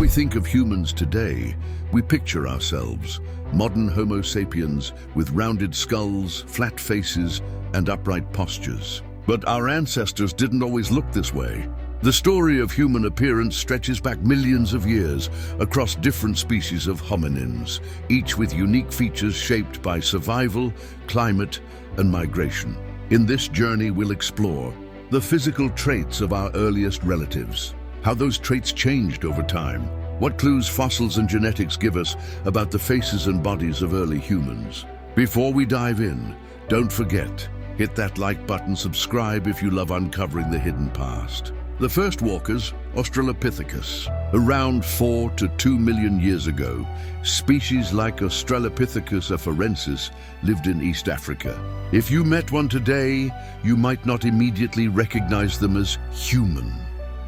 we think of humans today, we picture ourselves, modern Homo sapiens with rounded skulls, flat faces, and upright postures. But our ancestors didn't always look this way. The story of human appearance stretches back millions of years across different species of hominins, each with unique features shaped by survival, climate, and migration. In this journey, we'll explore the physical traits of our earliest relatives, how those traits changed over time, what clues fossils and genetics give us about the faces and bodies of early humans. Before we dive in, don't forget, hit that like button, subscribe if you love uncovering the hidden past. The first walkers, Australopithecus. Around 4 to 2 million years ago, species like Australopithecus afarensis lived in East Africa. If you met one today, you might not immediately recognize them as human.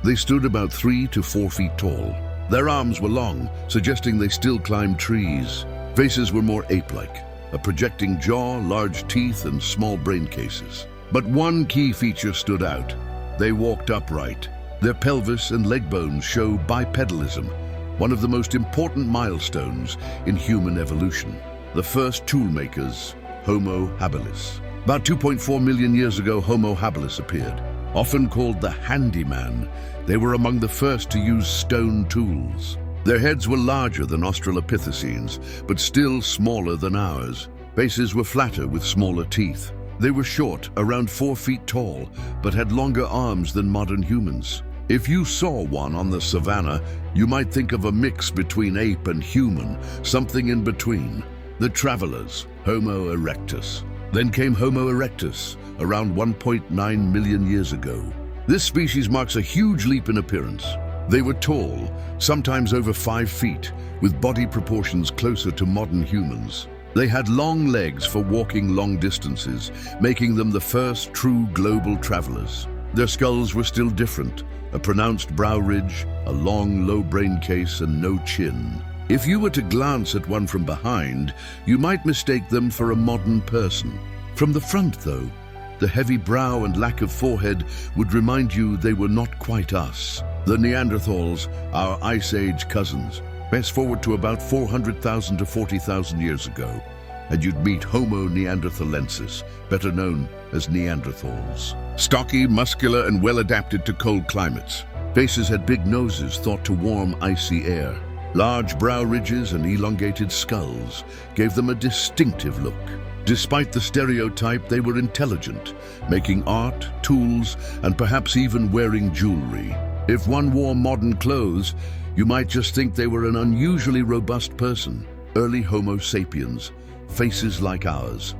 They stood about 3 to 4 feet tall. Their arms were long, suggesting they still climbed trees. Faces were more ape-like, a projecting jaw, large teeth, and small brain cases. But one key feature stood out. They walked upright. Their pelvis and leg bones show bipedalism, one of the most important milestones in human evolution. The first tool makers, Homo habilis. About 2.4 million years ago, Homo habilis appeared. Often called the handyman, they were among the first to use stone tools. Their heads were larger than Australopithecines, but still smaller than ours. Faces were flatter with smaller teeth. They were short, around 4 feet tall, but had longer arms than modern humans. If you saw one on the savannah, you might think of a mix between ape and human, something in between. The travelers, Homo erectus. Then came Homo erectus, around 1.9 million years ago. This species marks a huge leap in appearance. They were tall, sometimes over 5 feet, with body proportions closer to modern humans. They had long legs for walking long distances, making them the first true global travelers. Their skulls were still different, a pronounced brow ridge, a long, low brain case, and no chin. If you were to glance at one from behind, you might mistake them for a modern person. From the front, though, the heavy brow and lack of forehead would remind you they were not quite us. The Neanderthals, our Ice Age cousins. Fast forward to about 400,000 to 40,000 years ago, and you'd meet Homo neanderthalensis, better known as Neanderthals. Stocky, muscular, and well-adapted to cold climates. Faces had big noses thought to warm icy air. Large brow ridges and elongated skulls gave them a distinctive look. Despite the stereotype, they were intelligent, making art, tools, and perhaps even wearing jewelry. If one wore modern clothes, you might just think they were an unusually robust person. Early Homo sapiens, faces like ours.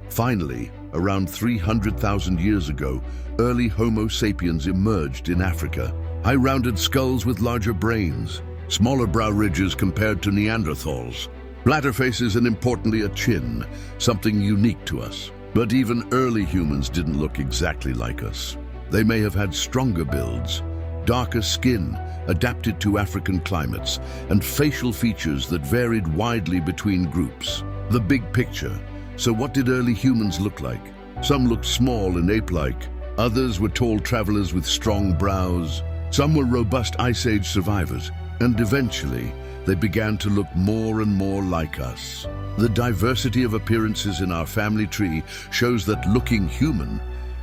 Finally, around 300,000 years ago, early Homo sapiens emerged in Africa. High-rounded skulls with larger brains, smaller brow ridges compared to Neanderthals, flatter faces, and importantly a chin, something unique to us. But even early humans didn't look exactly like us. They may have had stronger builds, darker skin, adapted to African climates, and facial features that varied widely between groups. The big picture. So what did early humans look like? Some looked small and ape-like. Others were tall travelers with strong brows. Some were robust Ice Age survivors. And eventually, they began to look more and more like us. The diversity of appearances in our family tree shows that looking human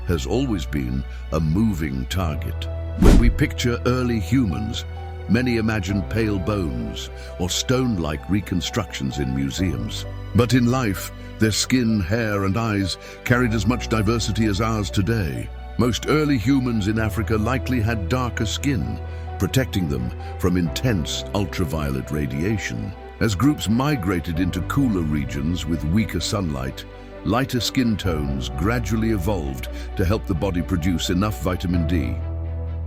has always been a moving target. When we picture early humans, many imagine pale bones or stone-like reconstructions in museums. But in life, their skin, hair, and eyes carried as much diversity as ours today. Most early humans in Africa likely had darker skin, protecting them from intense ultraviolet radiation. As groups migrated into cooler regions with weaker sunlight, lighter skin tones gradually evolved to help the body produce enough vitamin D.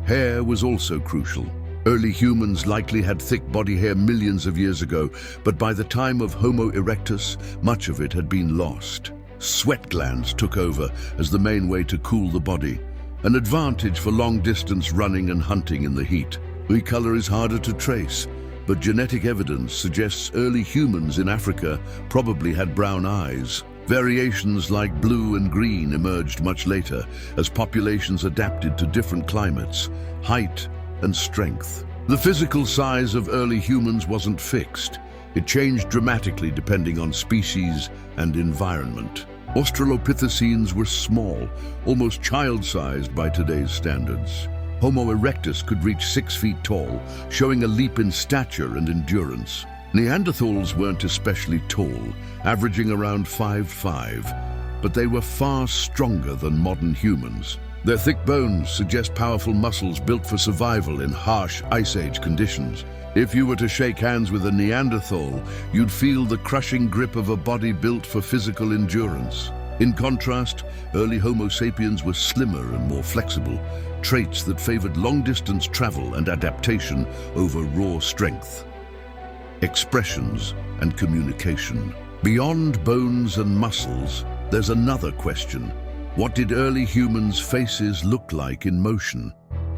Hair was also crucial. Early humans likely had thick body hair millions of years ago, but by the time of Homo erectus, much of it had been lost. Sweat glands took over as the main way to cool the body, an advantage for long-distance running and hunting in the heat. The color is harder to trace, but genetic evidence suggests early humans in Africa probably had brown eyes. Variations like blue and green emerged much later as populations adapted to different climates, height, and strength. The physical size of early humans wasn't fixed. It changed dramatically depending on species and environment. Australopithecines were small, almost child-sized by today's standards. Homo erectus could reach 6 feet tall, showing a leap in stature and endurance. Neanderthals weren't especially tall, averaging around 5'5", but they were far stronger than modern humans. Their thick bones suggest powerful muscles built for survival in harsh Ice Age conditions. If you were to shake hands with a Neanderthal, you'd feel the crushing grip of a body built for physical endurance. In contrast, early Homo sapiens were slimmer and more flexible, traits that favored long-distance travel and adaptation over raw strength. Expressions and communication. Beyond bones and muscles, there's another question. What did early humans' faces look like in motion?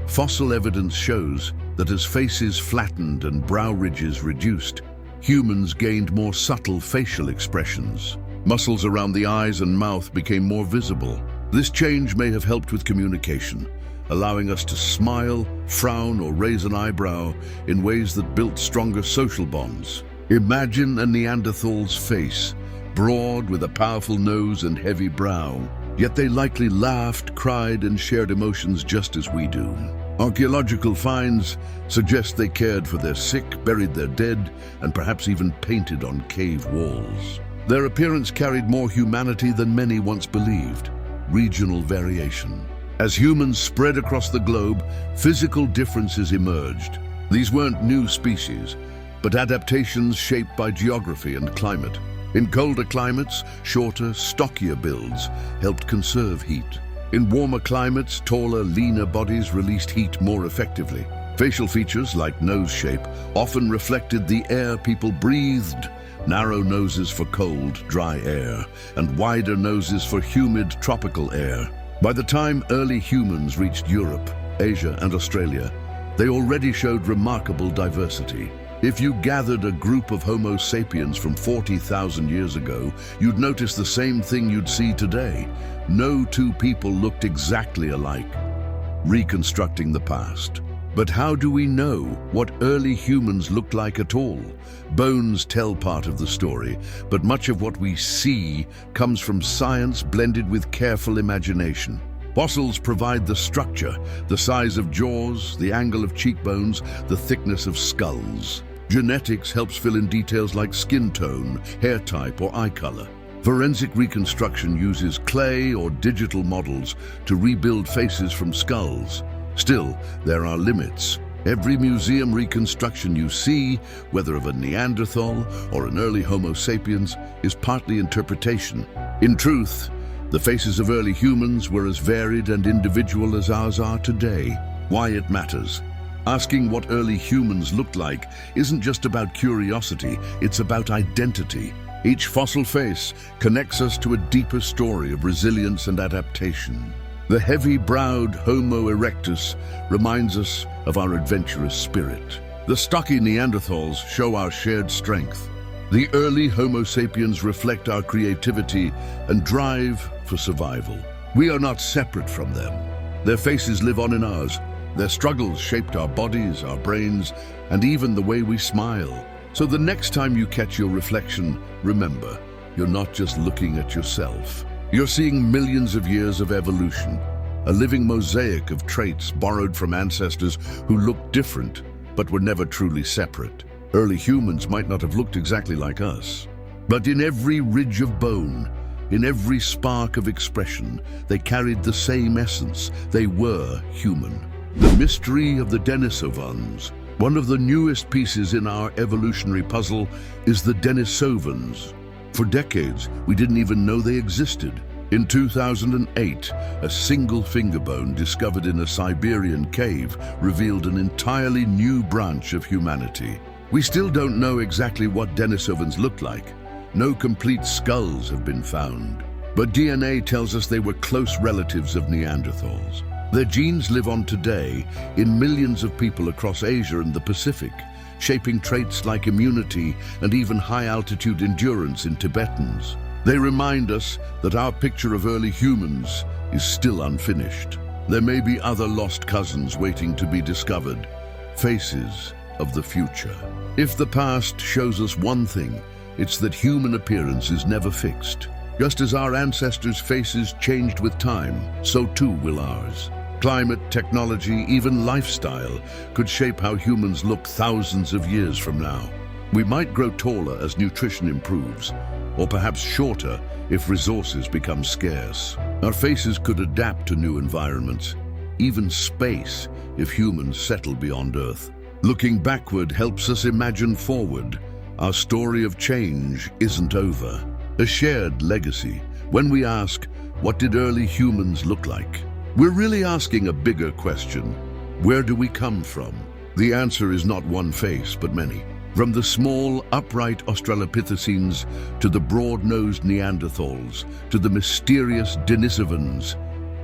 Fossil evidence shows that as faces flattened and brow ridges reduced, humans gained more subtle facial expressions. Muscles around the eyes and mouth became more visible. This change may have helped with communication, allowing us to smile, frown, or raise an eyebrow in ways that built stronger social bonds. Imagine a Neanderthal's face, broad with a powerful nose and heavy brow. Yet they likely laughed, cried, and shared emotions just as we do. Archaeological finds suggest they cared for their sick, buried their dead, and perhaps even painted on cave walls. Their appearance carried more humanity than many once believed. Regional variation. As humans spread across the globe, physical differences emerged. These weren't new species, but adaptations shaped by geography and climate. In colder climates, shorter, stockier builds helped conserve heat. In warmer climates, taller, leaner bodies released heat more effectively. Facial features, like nose shape, often reflected the air people breathed. Narrow noses for cold, dry air, and wider noses for humid, tropical air. By the time early humans reached Europe, Asia, and Australia, they already showed remarkable diversity. If you gathered a group of Homo sapiens from 40,000 years ago, you'd notice the same thing you'd see today. No two people looked exactly alike. Reconstructing the past. But how do we know what early humans looked like at all? Bones tell part of the story, but much of what we see comes from science blended with careful imagination. Fossils provide the structure, the size of jaws, the angle of cheekbones, the thickness of skulls. Genetics helps fill in details like skin tone, hair type, or eye color. Forensic reconstruction uses clay or digital models to rebuild faces from skulls. Still, there are limits. Every museum reconstruction you see, whether of a Neanderthal or an early Homo sapiens, is partly interpretation. In truth, the faces of early humans were as varied and individual as ours are today. Why it matters. Asking what early humans looked like isn't just about curiosity, it's about identity. Each fossil face connects us to a deeper story of resilience and adaptation. The heavy-browed Homo erectus reminds us of our adventurous spirit. The stocky Neanderthals show our shared strength. The early Homo sapiens reflect our creativity and drive for survival. We are not separate from them. Their faces live on in ours. Their struggles shaped our bodies, our brains, and even the way we smile. So the next time you catch your reflection, remember, you're not just looking at yourself. You're seeing millions of years of evolution, a living mosaic of traits borrowed from ancestors who looked different, but were never truly separate. Early humans might not have looked exactly like us, but in every ridge of bone, in every spark of expression, they carried the same essence. They were human. The mystery of the Denisovans. One of the newest pieces in our evolutionary puzzle is the Denisovans. For decades, we didn't even know they existed. In 2008, a single finger bone discovered in a Siberian cave revealed an entirely new branch of humanity. We still don't know exactly what Denisovans looked like. No complete skulls have been found. But DNA tells us they were close relatives of Neanderthals. Their genes live on today in millions of people across Asia and the Pacific, shaping traits like immunity and even high-altitude endurance in Tibetans. They remind us that our picture of early humans is still unfinished. There may be other lost cousins waiting to be discovered, Faces of the future. If the past shows us one thing, it's that human appearance is never fixed. Just as our ancestors' faces changed with time, so too will ours. Climate, technology, even lifestyle could shape how humans look thousands of years from now. We might grow taller as nutrition improves, or perhaps shorter if resources become scarce. Our faces could adapt to new environments, even space, if humans settle beyond Earth. Looking backward helps us imagine forward. Our story of change isn't over. A shared legacy. When we ask, what did early humans look like? We're really asking a bigger question. Where do we come from? The answer is not one face, but many. From the small, upright Australopithecines to the broad-nosed Neanderthals to the mysterious Denisovans,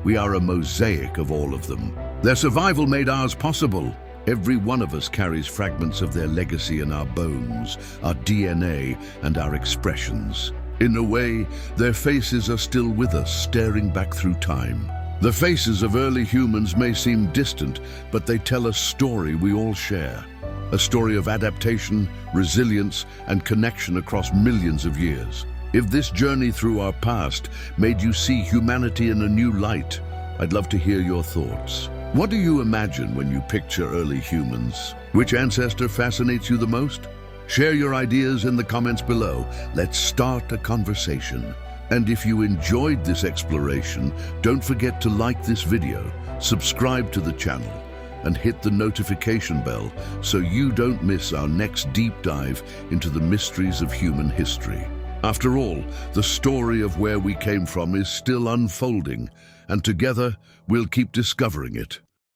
we are a mosaic of all of them. Their survival made ours possible. Every one of us carries fragments of their legacy in our bones, our DNA, and our expressions. In a way, their faces are still with us, staring back through time. The faces of early humans may seem distant, but they tell a story we all share. A story of adaptation, resilience, and connection across millions of years. If this journey through our past made you see humanity in a new light, I'd love to hear your thoughts. What do you imagine when you picture early humans? Which ancestor fascinates you the most? Share your ideas in the comments below. Let's start a conversation. And if you enjoyed this exploration, don't forget to like this video, subscribe to the channel, and hit the notification bell so you don't miss our next deep dive into the mysteries of human history. After all, the story of where we came from is still unfolding, and together we'll keep discovering it.